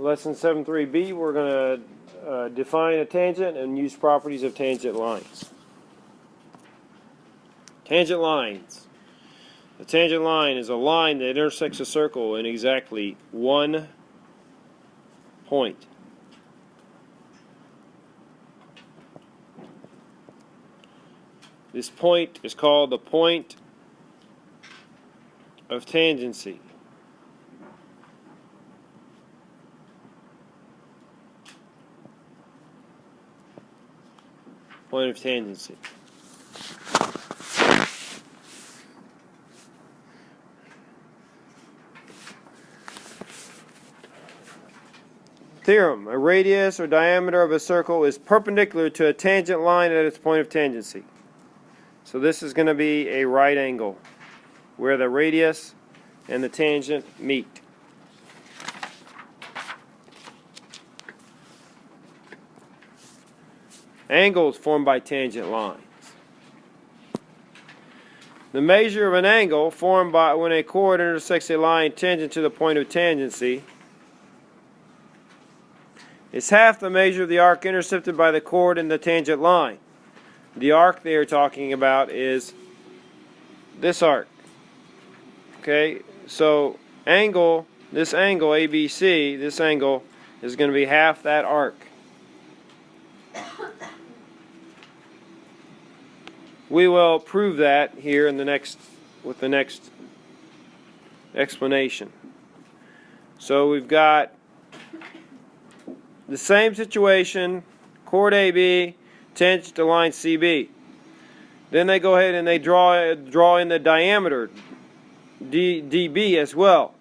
Lesson 7.3b, we're going to define a tangent and use properties of tangent lines. Tangent lines. A tangent line is a line that intersects a circle in exactly one point. This point is called the point of tangency. Point of tangency. Theorem. A radius or diameter of a circle is perpendicular to a tangent line at its point of tangency. So this is going to be a right angle where the radius and the tangent meet. Angles formed by tangent lines. The measure of an angle formed by when a chord intersects a line tangent to the point of tangency is half the measure of the arc intercepted by the chord in the tangent line. The arc they are talking about is this arc. Okay, so this angle ABC, this angle is going to be half that arc. We will prove that here in with the next explanation. So we've got the same situation, chord AB, tangent to line CB. Then they go ahead and they draw in the diameter, dB as well.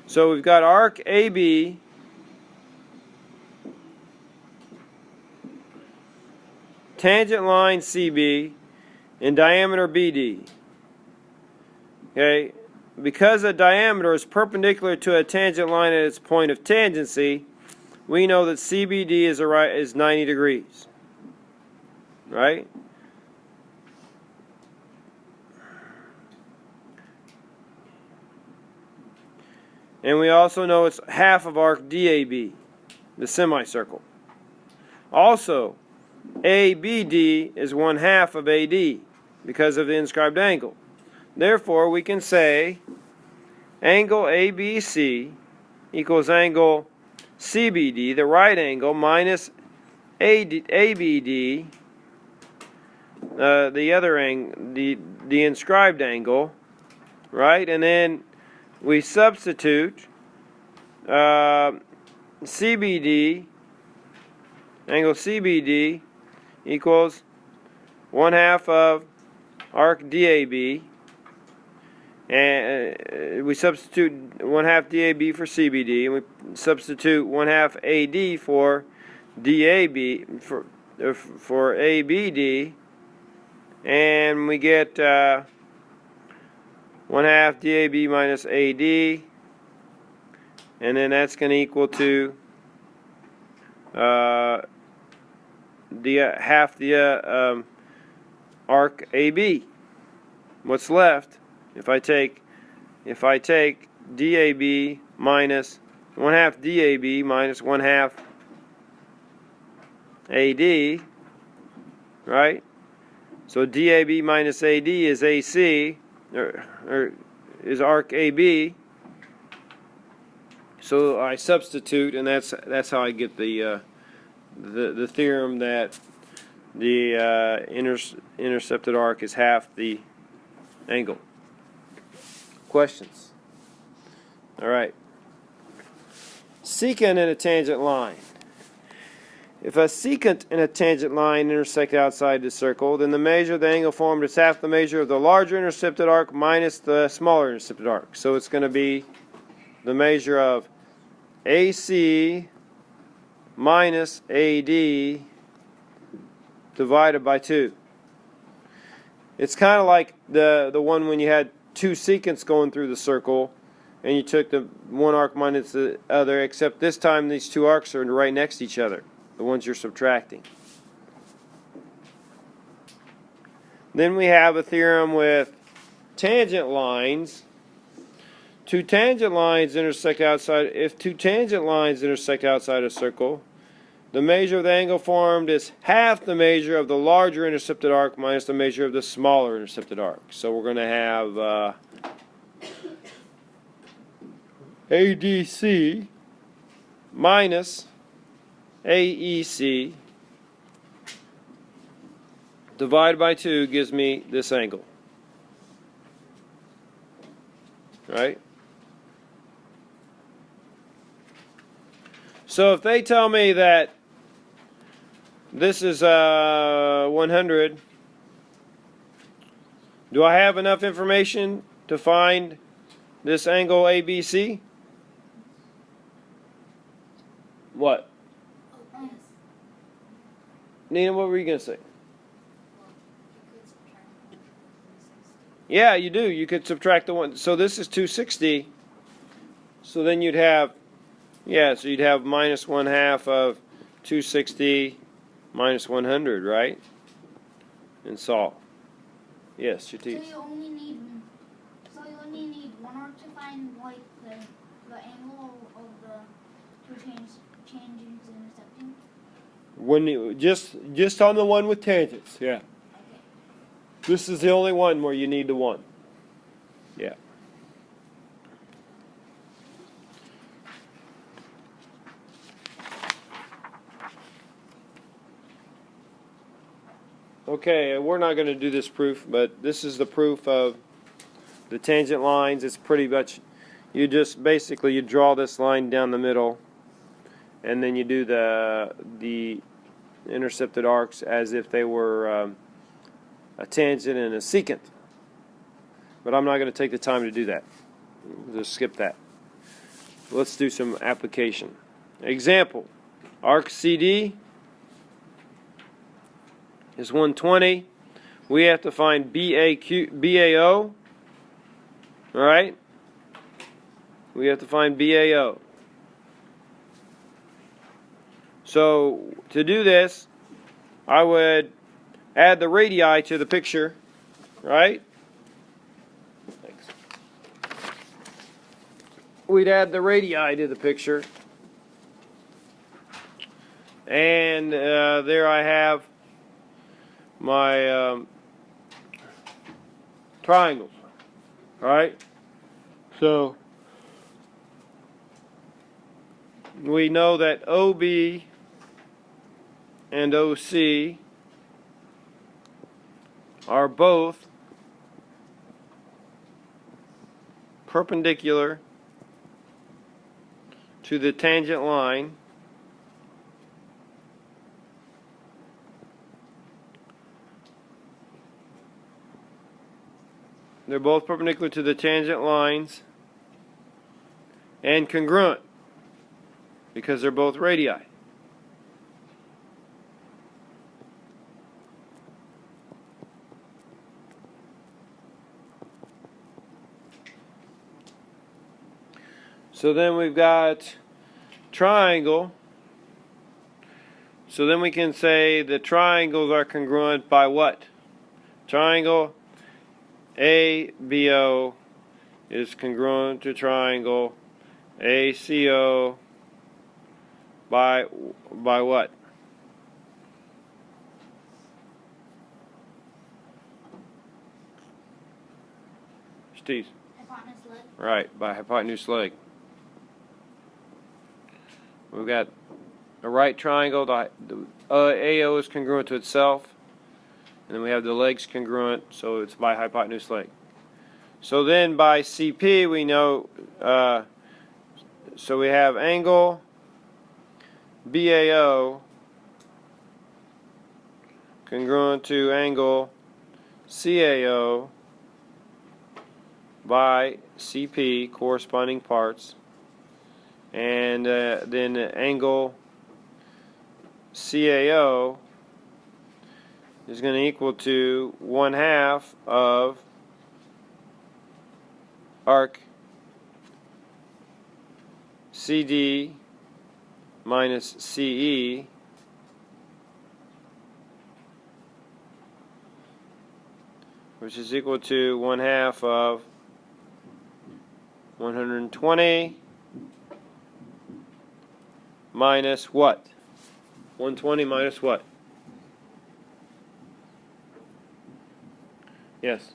So we've got arc AB tangent line CB and diameter BD. Okay, because a diameter is perpendicular to a tangent line at its point of tangency, we know that CBD is 90 degrees. Right? And we also know it's half of arc DAB, the semicircle. Also, ABD is 1/2 of AD because of the inscribed angle. Therefore, we can say angle ABC equals angle CBD, the right angle, minus ABD, the other angle, the inscribed angle, right? And then we substitute CBD, angle CBD equals 1/2 of arc DAB, and we substitute 1/2 DAB for CBD, and we substitute 1/2 AD for DAB for ABD, and we get 1/2 DAB minus AD, and then that's going to equal to half the arc AB. What's left if I take DAB minus 1/2 DAB minus 1/2 AD, right? So DAB minus AD is AC, or is arc AB. So I substitute, and that's how I get the theorem that the intercepted arc is half the angle. Questions? All right. Secant in a tangent line. If a secant and a tangent line intersect outside the circle, then the measure of the angle formed is half the measure of the larger intercepted arc minus the smaller intercepted arc. So it's going to be the measure of AC minus AD divided by 2. It's kind of like the one when you had two secants going through the circle and you took the one arc minus the other, except this time these two arcs are right next to each other, the ones you're subtracting. Then we have a theorem with tangent lines two tangent lines intersect outside, if two tangent lines intersect outside a circle, the measure of the angle formed is half the measure of the larger intercepted arc minus the measure of the smaller intercepted arc. So we're going to have ADC minus AEC divided by 2 gives me this angle. Right? So if they tell me that this is 100, do I have enough information to find this angle ABC? What? Yes. Nina, what were you going to say? Well, you could subtract 160. Yeah, you do. You could subtract the one. So this is 260. So then you'd have, yeah, so you'd have minus 1/2 of 260 minus 100, right? And solve. Yes, your So teeth. you only need one arc to find like the angle of the two tangents intersecting. When you, just on the one with tangents, yeah. Okay. This is the only one where you need the one. Yeah. Okay, we're not going to do this proof, but this is the proof of the tangent lines. It's pretty much, you just basically you draw this line down the middle, and then you do the intercepted arcs as if they were a tangent and a secant. But I'm not going to take the time to do that. Just skip that. Let's do some application. Example, arc CD is 120. We have to find BAO. All right? We have to find BAO. So to do this, I would add the radii to the picture, right? Thanks. We'd add the radii to the picture. And there I have my triangles, right? So we know that OB and OC are both perpendicular to the tangent line They're both perpendicular to the tangent lines and congruent because they're both radii. So then we've got triangle. So then we can say the triangles are congruent by what? Triangle ABO is congruent to triangle ACO by what? Steve. Hypotenuse leg. Right, by hypotenuse leg. We've got a right triangle. The AO is congruent to itself. And then we have the legs congruent, so it's by hypotenuse leg. So then by CP we know, so we have angle BAO congruent to angle CAO by CP, corresponding parts, and then angle CAO is going to equal to 1/2 of arc CD minus CE which is equal to 1/2 of 120 minus what? 120 minus what? Yes. 60.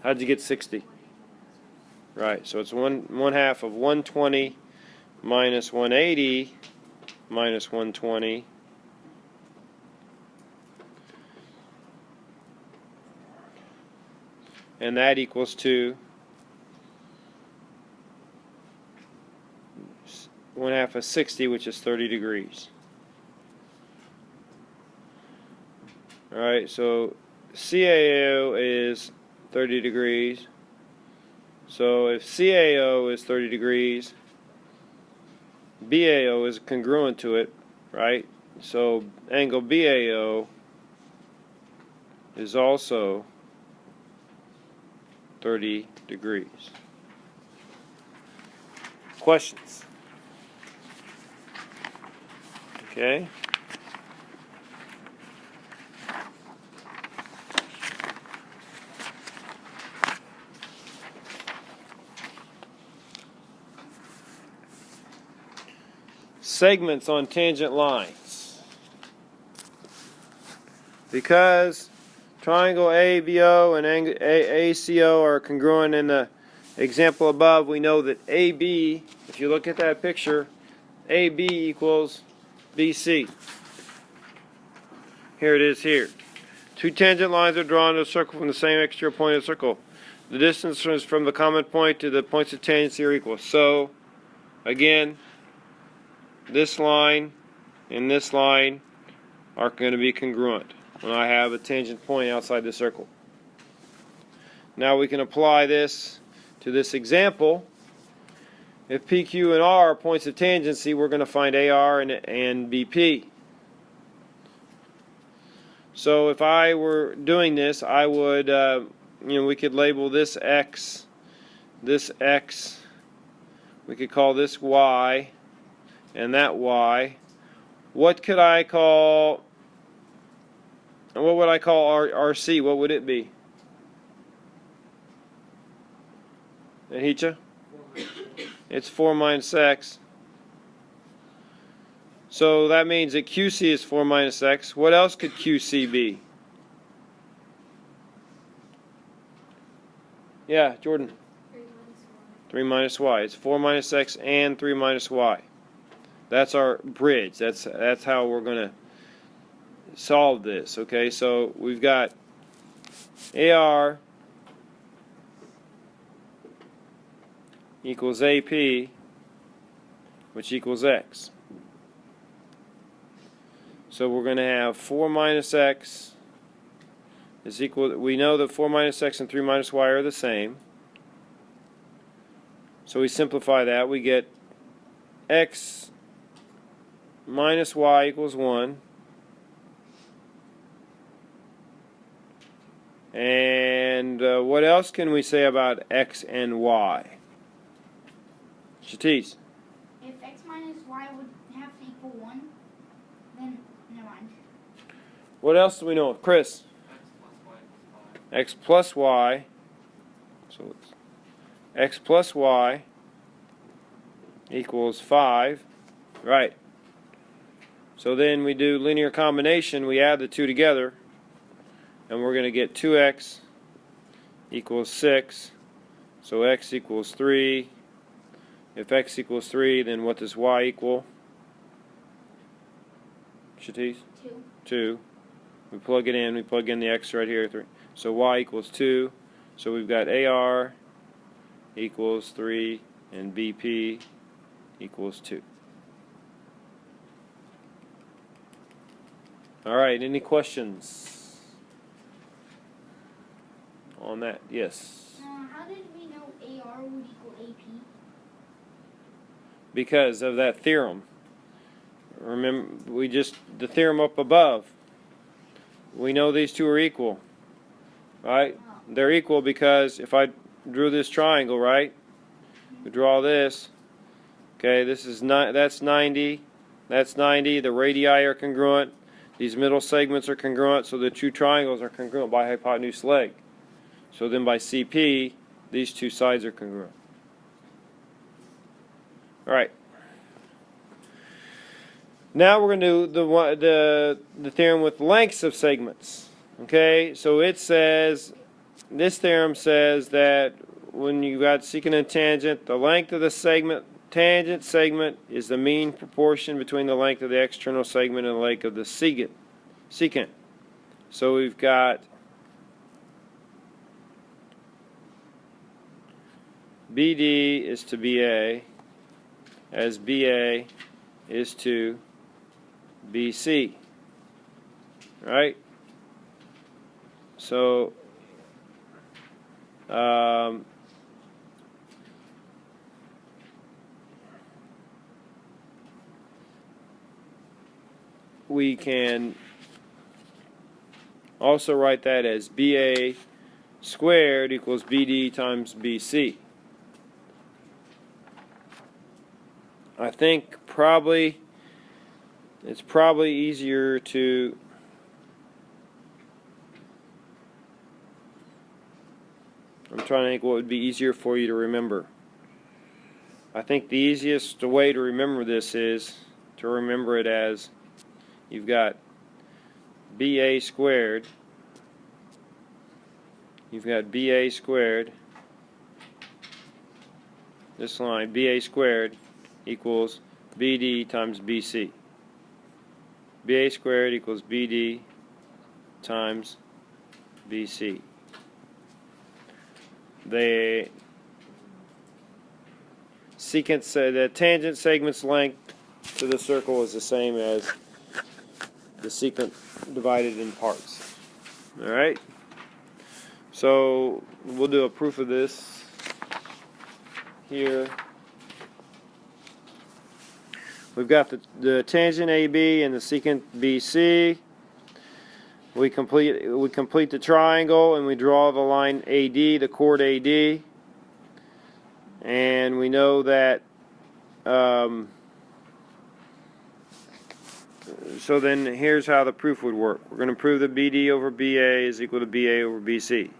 How'd you get 60? Right, so it's one half of 120 minus 180 minus 120. And that equals to 1/2 of 60, which is 30 degrees. Alright, so CAO is 30 degrees. So if CAO is 30 degrees, BAO is congruent to it, right? So angle BAO is also 30 degrees. Questions? Okay. Segments on tangent lines. Because triangle ABO and ACO are congruent in the example above, we know that AB, if you look at that picture, AB equals BC. Here it is here. Two tangent lines are drawn to a circle from the same exterior point of the circle. The distance from the common point to the points of tangency are equal. So, again, this line and this line are going to be congruent when I have a tangent point outside the circle. Now we can apply this to this example. If PQ and R are points of tangency, we're going to find AR and BP. So if I were doing this, I would, we could label this X, we could call this Y, and that Y. What would I call RC? What would it be? Ahitcha? It's 4 minus X. So that means that QC is 4 minus X. What else could QC be? Yeah, Jordan. 3 minus Y. It's 4 minus X and 3 minus Y. That's our bridge. That's how we're going to solve this. Okay, so we've got AR equals AP, which equals X. So we're going to have 4 minus X is equal. We know that 4 minus X and 3 minus Y are the same. So we simplify that. We get X minus Y equals 1. And what else can we say about X and Y? Shatis. If X minus Y would have to equal 1, then never mind. What else do we know? Chris? X plus Y. So it's X plus Y equals 5. Right. So then we do linear combination. We add the two together. And we're going to get 2x equals 6. So x equals 3. If x equals 3, then what does y equal? Shatis? 2. 2. We plug it in. We plug in the x right here. 3. So y equals 2. So we've got AR equals 3 and BP equals 2. All right, any questions on that? Yes. How did we know AR would equal AP? Because of that theorem. Remember, the theorem up above. We know these two are equal, right? Oh. They're equal because if I drew this triangle, right? We draw this. Okay, this is that's 90. That's 90. The radii are congruent. These middle segments are congruent, so the two triangles are congruent by hypotenuse leg. So then by CP, these two sides are congruent. All right. Now we're going to do the theorem with lengths of segments. Okay, so it says, this theorem says that when you got secant and tangent, the length of the tangent segment is the mean proportion between the length of the external segment and the length of the secant. So we've got BD is to BA as BA is to BC. Right? So we can also write that as BA squared equals BD times BC. I think it's probably easier to I'm trying to think what would be easier for you to remember. I think the easiest way to remember this is to remember it as you've got BA squared. You've got BA squared. This line, BA squared equals BD times BC. BA squared equals BD times BC. The tangent segment's length to the circle is the same as the secant divided in parts. Alright? So we'll do a proof of this here. We've got the tangent AB and the secant BC. We complete the triangle and we draw the line AD, the chord AD, and we know that. So then here's how the proof would work. We're going to prove that BD over BA is equal to BA over BC.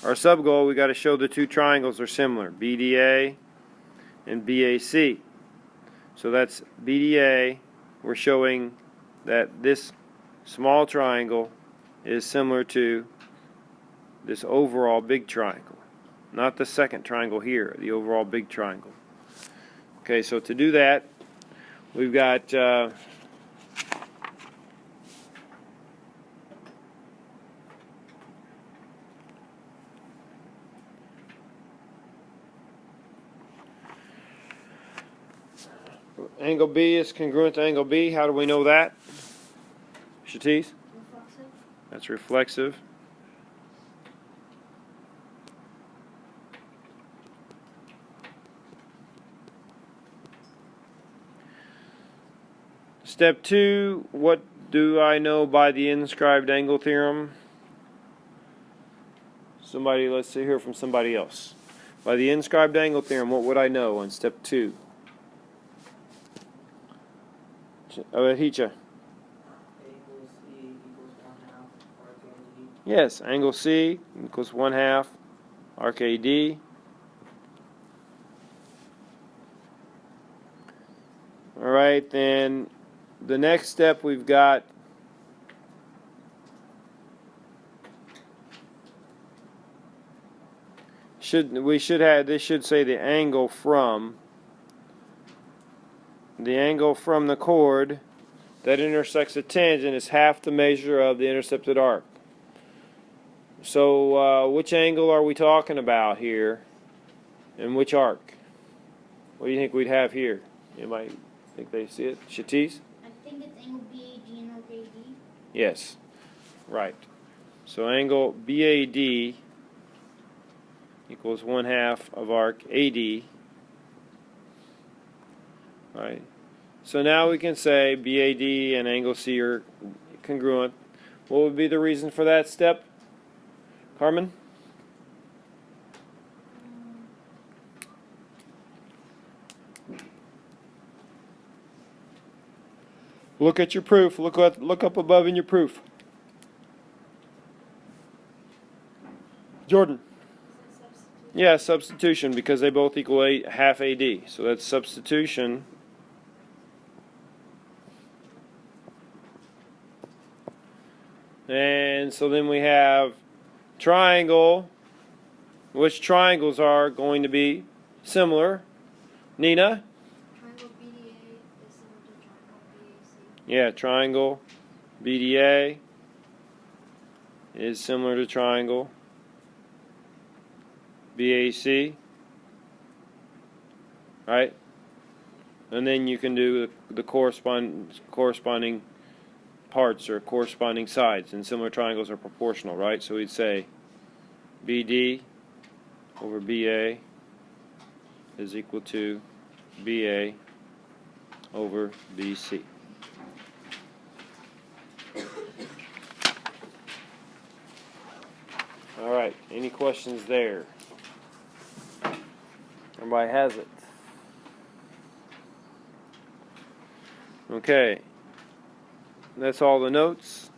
Our sub goal, we got to show the two triangles are similar, BDA and BAC. So that's BDA. We're showing that this small triangle is similar to this overall big triangle. Not the second triangle here, the overall big triangle. Okay, so to do that, we've got angle B is congruent to angle B. How do we know that? Shatis? Reflexive. That's reflexive. Step 2, what do I know by the inscribed angle theorem? Let's hear from somebody else. By the inscribed angle theorem, what would I know on step 2? Hicha. Angle C equals 1/2 RKD. Yes, angle C equals 1/2 RKD. Alright, then the next step we've got this should say the angle from the chord that intersects the tangent is half the measure of the intercepted arc. So which angle are we talking about here, and which arc? What do you think we'd have here? Anybody think they see it? Shatis? I think it's angle BAD and arc AD. Yes, right. So angle BAD equals 1/2 of arc AD. Right. So now we can say BAD and angle C are congruent. What would be the reason for that step, Carmen? Look at your proof. Look up above in your proof. Jordan. Is it Yeah, substitution, because they both equal half AD. So that's substitution. And so then we have triangle. Which triangles are going to be similar? Nina? Triangle BDA is similar to triangle BAC. Yeah, triangle BDA is similar to triangle BAC. Right? And then you can do the corresponding parts or corresponding sides. And similar triangles are proportional, right? So we'd say BD over BA is equal to BA over BC. All right, any questions there? Everybody has it. Okay, that's all the notes.